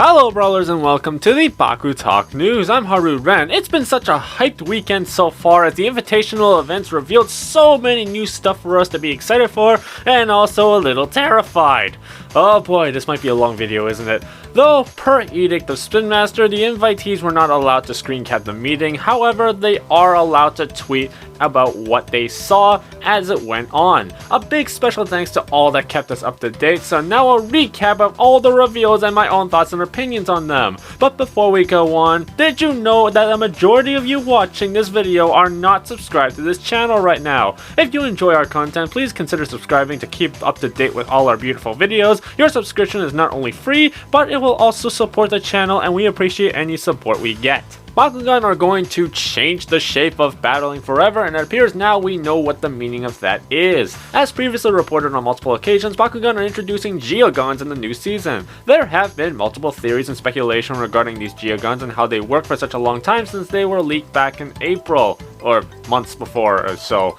Hello Brawlers and welcome to the BakuTalk News. I'm Haru. It's been such a hyped weekend so far as the Invitational events revealed so many new stuff for us to be excited for and also a little terrified. Oh boy, this might be a long video, isn't it? Though, per edict of Spin Master, the invitees were not allowed to screen cap the meeting. However, they are allowed to tweet about what they saw as it went on. A big special thanks to all that kept us up to date, so now a recap of all the reveals and my own thoughts and opinions on them. But before we go on, did you know that a majority of you watching this video are not subscribed to this channel right now? If you enjoy our content, please consider subscribing to keep up to date with all our beautiful videos. Your subscription is not only free, but it will also support the channel and we appreciate any support we get. Bakugan are going to change the shape of battling forever, and it appears now we know what the meaning of that is. As previously reported on multiple occasions, Bakugan are introducing Geogans in the new season. There have been multiple theories and speculation regarding these Geogans and how they work for such a long time since they were leaked back in April, or months before or so.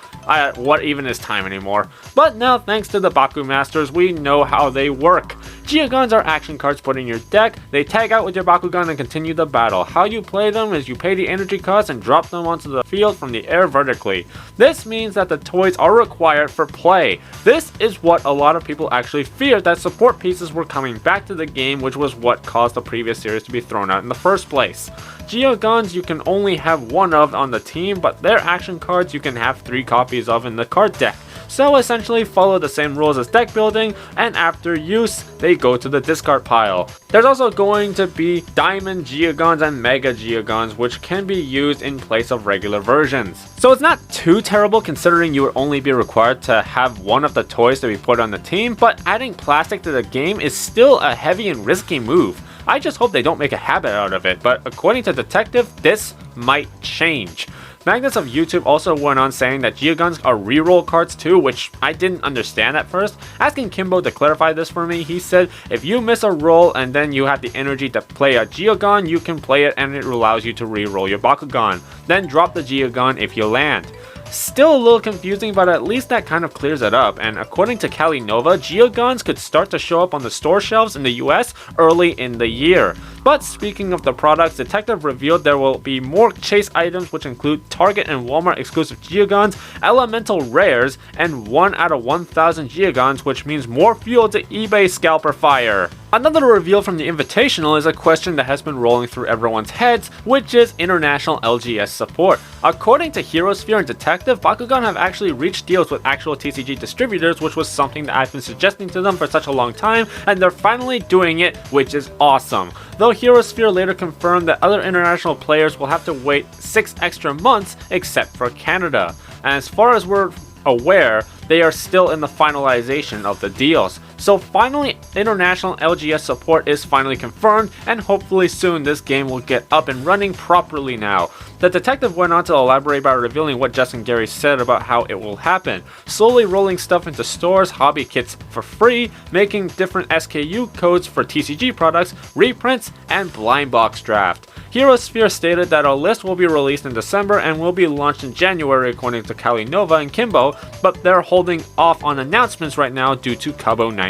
What even is time anymore? But now, thanks to the Baku Masters, we know how they work. Geogans are action cards put in your deck. They tag out with your Bakugan and continue the battle. How you play them is you pay the energy cost and drop them onto the field from the air vertically. This means that the toys are required for play. This is what a lot of people actually feared, that support pieces were coming back to the game, which was what caused the previous series to be thrown out in the first place. Geogans you can only have one of on the team, but their action cards you can have 3 copies of in the card deck. So essentially follow the same rules as deck building, and after use, they go to the discard pile. There's also going to be Diamond Geogans and Mega Geogans, which can be used in place of regular versions. So it's not too terrible considering you would only be required to have one of the toys to be put on the team, but adding plastic to the game is still a heavy and risky move. I just hope they don't make a habit out of it, but according to TheDetective, this might change. Magnus of YouTube also went on saying that Geogans are reroll cards too, which I didn't understand at first. Asking Kimbo to clarify this for me, he said if you miss a roll and then you have the energy to play a Geogan, you can play it and it allows you to reroll your Bakugan. Then drop the Geogan if you land. Still a little confusing, but at least that kind of clears it up, and according to CalyNova, Geogans could start to show up on the store shelves in the US early in the year. But speaking of the products, Detective revealed there will be more chase items which include Target and Walmart exclusive Geogans, elemental rares, and 1 out of 1,000 Geogans, which means more fuel to eBay scalper fire. Another reveal from the Invitational is a question that has been rolling through everyone's heads, which is international LGS support. According to HeroSphere and Detective, Bakugan have actually reached deals with actual TCG distributors, which was something that I've been suggesting to them for such a long time, and they're finally doing it, which is awesome. Though HeroSphere later confirmed that other international players will have to wait 6 extra months except for Canada. And as far as we're aware, they are still in the finalization of the deals. So finally, international LGS support is finally confirmed, and hopefully soon this game will get up and running properly now. The Detective went on to elaborate by revealing what Jess and Gary said about how it will happen. Slowly rolling stuff into stores, hobby kits for free, making different SKU codes for TCG products, reprints, and blind box draft. HeroSphere stated that a list will be released in December and will be launched in January according to CalyNova and Kimbo, but they're holding off on announcements right now due to COVID-19.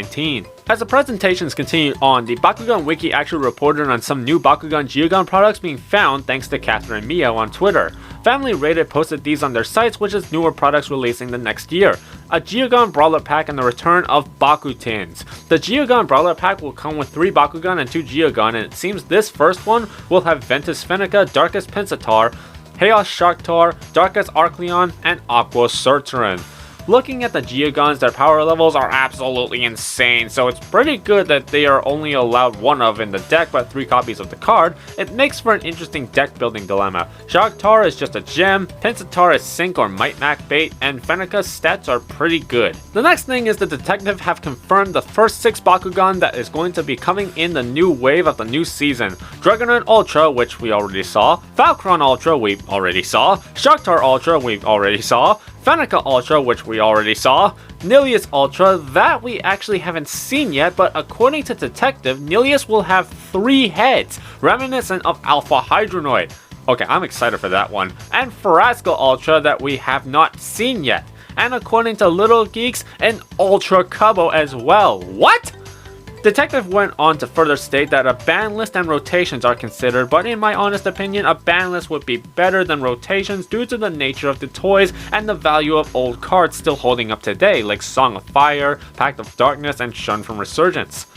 As the presentations continued on, the Bakugan Wiki actually reported on some new Bakugan Geogan products being found thanks to Catherine Mio on Twitter. Family Rated posted these on their sites, which is newer products releasing the next year. A Geogan Brawler pack and the return of Bakutins. The Geogan Brawler pack will come with 3 Bakugan and 2 Geogan, and it seems this first one will have Ventus Fenica, Darkest Pensatar, Chaos Sharktar, Darkest Arcleon, and Aqua Surturan. Looking at the Geogans, their power levels are absolutely insane, so it's pretty good that they are only allowed 1 of in the deck but 3 copies of the card. It makes for an interesting deck building dilemma. Sharktar is just a gem, Pensatar is sync or might mac bait, and Fenica's stats are pretty good. The next thing is the Detective have confirmed the first 6 Bakugan that is going to be coming in the new wave of the new season. Dragonon Ultra, which we already saw, Falcron Ultra we already saw, Sharktar Ultra we already saw, Fenica Ultra, which we already saw, Nilius Ultra, that we actually haven't seen yet, but according to Detective, Nilius will have 3 heads, reminiscent of Alpha Hydronoid. Okay, I'm excited for that one. And Farasco Ultra that we have not seen yet. And according to Little Geeks, an Ultra Cubbo as well. What? Detective went on to further state that a ban list and rotations are considered, but in my honest opinion, a ban list would be better than rotations due to the nature of the toys and the value of old cards still holding up today, like Song of Fire, Pact of Darkness, and Shun from Resurgence.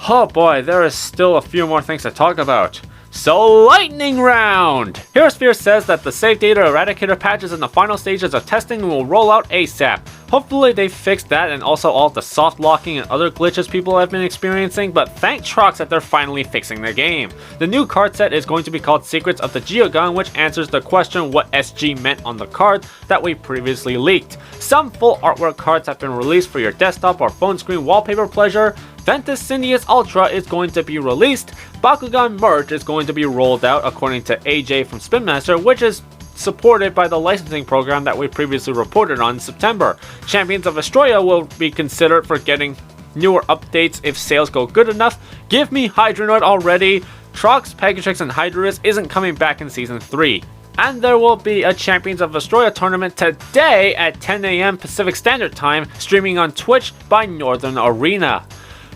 Oh boy, there is still a few more things to talk about. So, lightning round! HeroSphere says that the save data eradicator patches in the final stages of testing will roll out ASAP. Hopefully they fixed that and also all of the soft locking and other glitches people have been experiencing, but thank Trox that they're finally fixing the game. The new card set is going to be called Secrets of the Geogan, which answers the question what SG meant on the cards that we previously leaked. Some full artwork cards have been released for your desktop or phone screen wallpaper pleasure. Ventus Cindeus Ultra is going to be released. Bakugan merch is going to be rolled out according to AJ from Spin Master, which is supported by the licensing program that we previously reported on in September. Champions of Astroya will be considered for getting newer updates if sales go good enough. Give me Hydronoid already. Trox, Pegatrix, and Hydrus isn't coming back in Season 3. And there will be a Champions of Astroya tournament today at 10 AM Pacific Standard Time, streaming on Twitch by Northern Arena.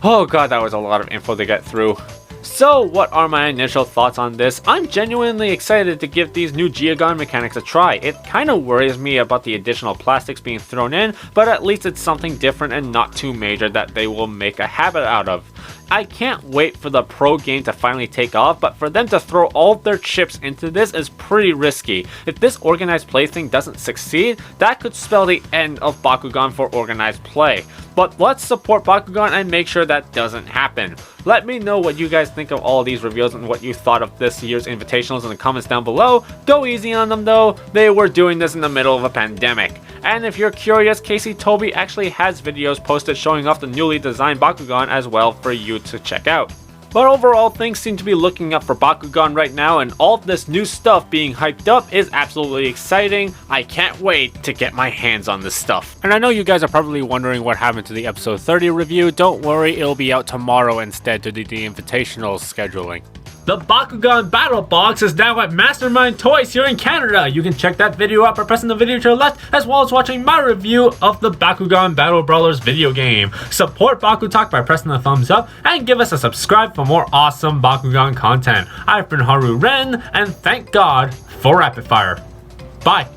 Oh god, that was a lot of info to get through. So what are my initial thoughts on this? I'm genuinely excited to give these new Geogan mechanics a try. It kinda worries me about the additional plastics being thrown in, but at least it's something different and not too major that they will make a habit out of. I can't wait for the pro game to finally take off, but for them to throw all their chips into this is pretty risky. If this organized play thing doesn't succeed, that could spell the end of Bakugan for organized play. But let's support Bakugan and make sure that doesn't happen. Let me know what you guys think of all of these reveals and what you thought of this year's Invitationals in the comments down below. Go easy on them though, they were doing this in the middle of a pandemic. And if you're curious, Casey Toby actually has videos posted showing off the newly designed Bakugan as well for you to check out. But overall, things seem to be looking up for Bakugan right now, and all this new stuff being hyped up is absolutely exciting. I can't wait to get my hands on this stuff. And I know you guys are probably wondering what happened to the episode 30 review. Don't worry, it'll be out tomorrow instead due to the Invitational scheduling. The Bakugan Battle Box is now at Mastermind Toys here in Canada. You can check that video out by pressing the video to your left, as well as watching my review of the Bakugan Battle Brawlers video game. Support BakuTalk by pressing the thumbs up, and give us a subscribe for more awesome Bakugan content. I've been Haru Ren, and thank God for Rapid Fire. Bye.